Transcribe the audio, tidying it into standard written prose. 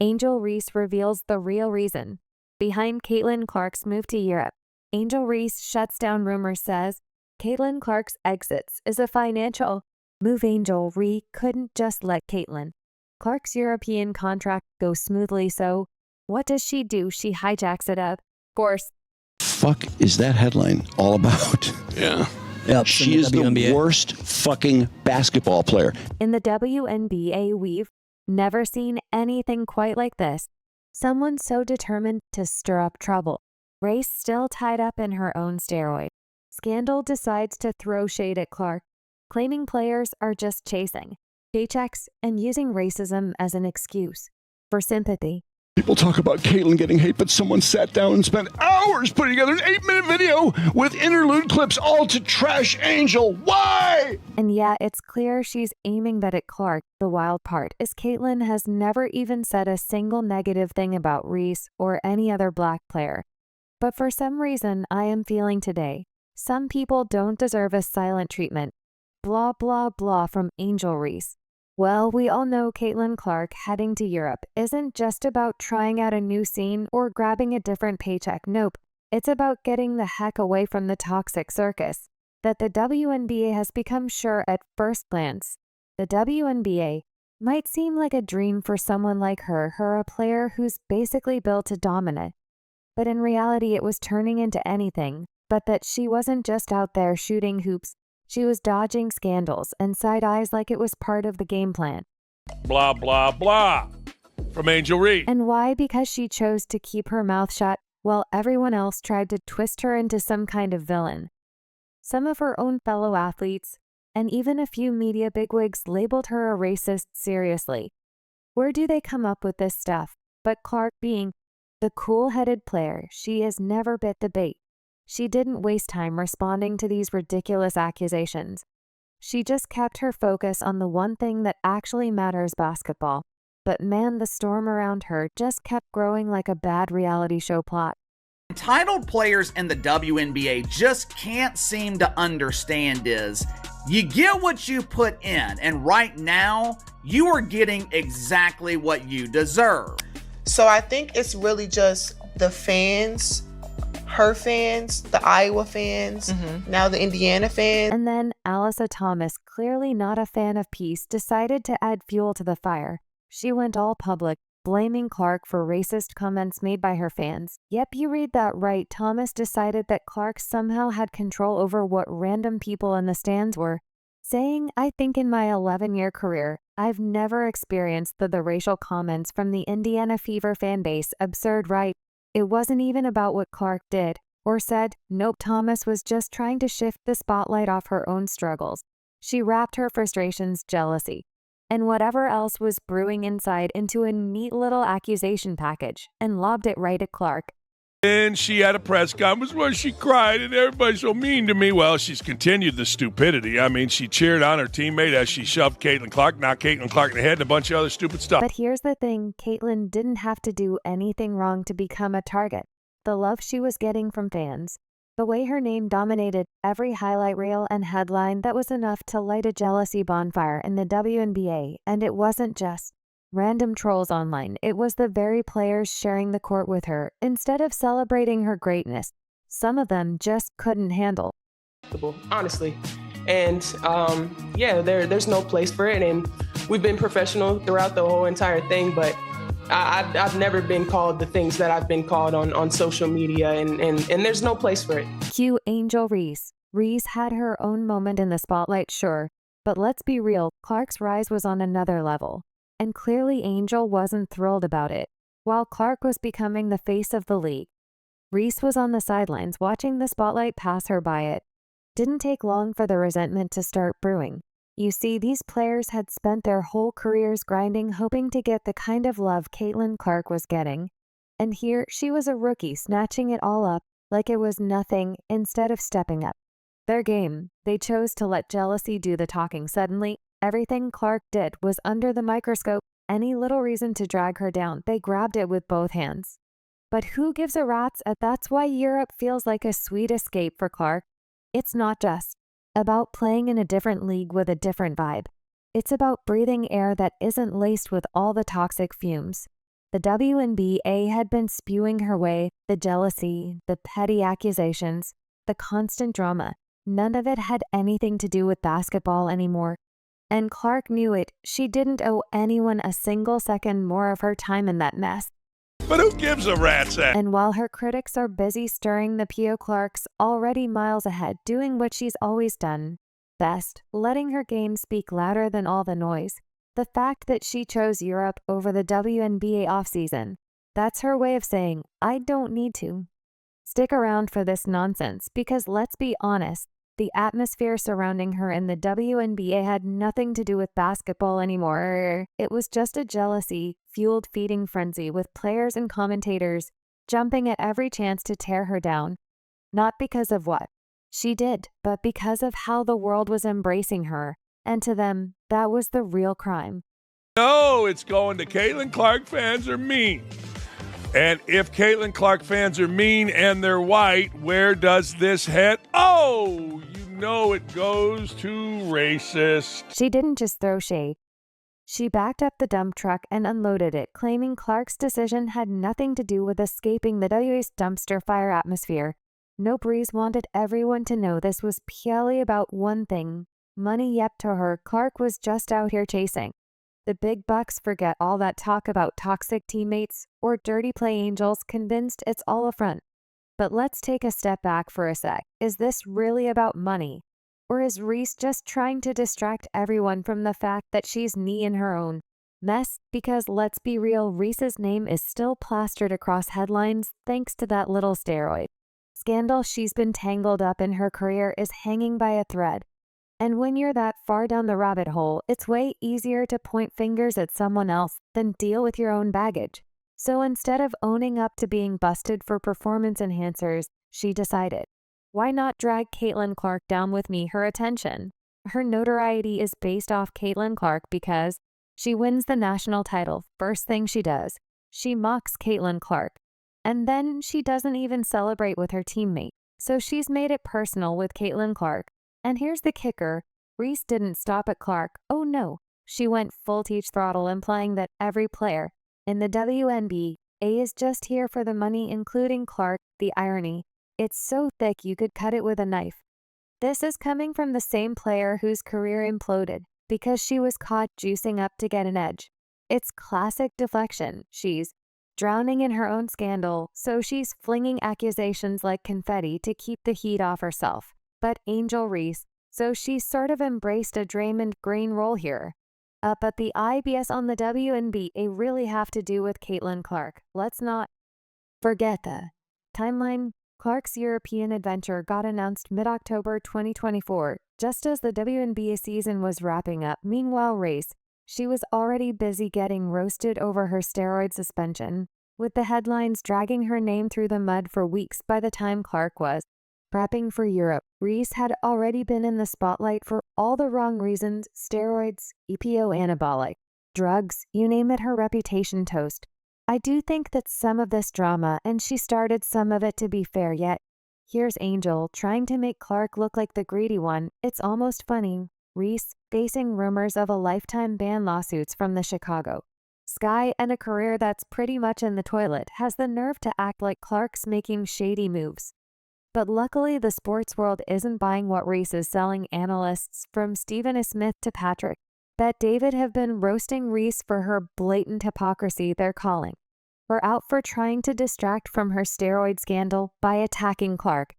Angel Reese reveals the real reason behind Caitlin Clark's move to Europe. Angel Reese shuts down rumors, says Caitlin Clark's exits is a financial move. Angel Reese couldn't just let Caitlin Clark's European contract go smoothly, so what does she do? She hijacks it up. Of course. Fuck is that headline all about? Yeah. Yep, She is the WNBA. worst fucking basketball player. In the WNBA, we've never seen anything quite like this. Someone so determined to stir up trouble. Race still tied up in her own steroid scandal decides to throw shade at Clark, claiming players are just chasing paychecks and using racism as an excuse for sympathy. People talk about Caitlin getting hate, but someone sat down and spent hours putting together an 8-minute video with interlude clips all to trash Angel. Why? And yeah, it's clear she's aiming that at Clark. The wild part is Caitlin has never even said a single negative thing about Reese or any other black player. But for some reason, I am feeling today, some people don't deserve a silent treatment. Blah, blah, blah from Angel Reese. Well, we all know Caitlin Clark heading to Europe isn't just about trying out a new scene or grabbing a different paycheck. Nope, it's about getting the heck away from the toxic circus that the WNBA has become sure at first glance. The WNBA might seem like a dream for someone like her, a player who's basically built to dominate. But in reality, it was turning into anything but that. She wasn't just out there shooting hoops. She was dodging scandals and side eyes like it was part of the game plan. Blah, blah, blah. From Angel Reese. And why? Because she chose to keep her mouth shut while everyone else tried to twist her into some kind of villain. Some of her own fellow athletes, and even a few media bigwigs, labeled her a racist. Seriously. Where do they come up with this stuff? But Clark, being the cool-headed player she is, never bit the bait. She didn't waste time responding to these ridiculous accusations. She just kept her focus on the one thing that actually matters, basketball. But man, the storm around her just kept growing like a bad reality show plot. Entitled players in the WNBA just can't seem to understand is you get what you put in, and right now you are getting exactly what you deserve. So I think it's really just the fans, her fans, the Iowa fans, now the Indiana fans. And then Alyssa Thomas, clearly not a fan of peace, decided to add fuel to the fire. She went all public, blaming Clark for racist comments made by her fans. Yep, you read that right. Thomas decided that Clark somehow had control over what random people in the stands were saying. I think in my 11-year career, I've never experienced the racial comments from the Indiana Fever fan base. Absurd, right? It wasn't even about what Clark did or said. Nope, Thomas was just trying to shift the spotlight off her own struggles. She wrapped her frustrations, jealousy, and whatever else was brewing inside into a neat little accusation package and lobbed it right at Clark. And she had a press conference where she cried and everybody's so mean to me. Well, she's continued the stupidity. I mean, she cheered on her teammate as she shoved Caitlin Clark, knocked Caitlin Clark in the head, and a bunch of other stupid stuff. But here's the thing, Caitlin didn't have to do anything wrong to become a target. The love she was getting from fans, the way her name dominated every highlight reel and headline, that was enough to light a jealousy bonfire in the WNBA. And it wasn't just random trolls online. It was the very players sharing the court with her. Instead of celebrating her greatness, some of them just couldn't handle. Honestly. And yeah, there's no place for it. And we've been professional throughout the whole entire thing, but I've never been called the things that I've been called on social media, and there's no place for it. Cue Angel Reese. Reese had her own moment in the spotlight, sure, but let's be real, Clark's rise was on another level. And clearly Angel wasn't thrilled about it. While Clark was becoming the face of the league, Reese was on the sidelines watching the spotlight pass her by. It didn't take long for the resentment to start brewing. You see, these players had spent their whole careers grinding, hoping to get the kind of love Caitlin Clark was getting. And here she was, a rookie, snatching it all up like it was nothing instead of stepping up their game. They chose to let jealousy do the talking. Suddenly, everything Clark did was under the microscope. Any little reason to drag her down, they grabbed it with both hands. But who gives a rat's? That's why Europe feels like a sweet escape for Clark. It's not just about playing in a different league with a different vibe. It's about breathing air that isn't laced with all the toxic fumes. The WNBA had been spewing her way, the jealousy, the petty accusations, the constant drama. None of it had anything to do with basketball anymore. And Clark knew it. She didn't owe anyone a single second more of her time in that mess. But who gives a rat's ass? And while her critics are busy stirring the P.O. Clark's already miles ahead, doing what she's always done best, letting her game speak louder than all the noise. The fact that she chose Europe over the WNBA offseason, that's her way of saying, I don't need to. Stick around for this nonsense because let's be honest, the atmosphere surrounding her in the WNBA had nothing to do with basketball anymore. It was just a jealousy-fueled feeding frenzy with players and commentators jumping at every chance to tear her down. Not because of what she did, but because of how the world was embracing her. And to them, that was the real crime. No, it's going to Caitlin Clark fans are mean. And if Caitlin Clark fans are mean and they're white, where does this head? Oh, you know it goes to racist. She didn't just throw shade. She backed up the dump truck and unloaded it, claiming Clark's decision had nothing to do with escaping the WA's dumpster fire atmosphere. No Breeze wanted everyone to know this was purely about one thing. Money. Yep, to her, Clark was just out here chasing the big bucks. Forget all that talk about toxic teammates or dirty play angels, convinced it's all a front. But let's take a step back for a sec. Is this really about money? Or is Reese just trying to distract everyone from the fact that she's knee in her own mess? Because let's be real, Reese's name is still plastered across headlines thanks to that little steroid scandal. She's been tangled up in. Her career is hanging by a thread. And when you're that far down the rabbit hole, it's way easier to point fingers at someone else than deal with your own baggage. So instead of owning up to being busted for performance enhancers, she decided, why not drag Caitlin Clark down with me? Her attention, her notoriety is based off Caitlin Clark because she wins the national title. First thing she does, she mocks Caitlin Clark. And then she doesn't even celebrate with her teammate. So she's made it personal with Caitlin Clark. And here's the kicker, Reese didn't stop at Clark. Oh no, she went full teach throttle, implying that every player in the WNBA is just here for the money, including Clark. The irony, it's so thick you could cut it with a knife. This is coming from the same player whose career imploded because she was caught juicing up to get an edge. It's classic deflection. She's drowning in her own scandal, so she's flinging accusations like confetti to keep the heat off herself. But Angel Reese, so she sort of embraced a Draymond Green role here. But the IBS on the WNBA really have to do with Caitlin Clark. Let's not forget the timeline. Clark's European adventure got announced mid-October 2024, just as the WNBA season was wrapping up. Meanwhile, Reese, she was already busy getting roasted over her steroid suspension, with the headlines dragging her name through the mud for weeks. By the time Clark was prepping for Europe, Reese had already been in the spotlight for all the wrong reasons: steroids, EPO, anabolic drugs, you name it, her reputation toast. I do think that some of this drama, and she started some of it to be fair, yet here's Angel trying to make Clark look like the greedy one. It's almost funny. Reese, facing rumors of a lifetime ban lawsuits from the Chicago Sky and a career that's pretty much in the toilet, has the nerve to act like Clark's making shady moves. But luckily, the sports world isn't buying what Reese is selling. Analysts from Stephen A. Smith to Patrick Bet David have been roasting Reese for her blatant hypocrisy. They're calling her out for trying to distract from her steroid scandal by attacking Clark.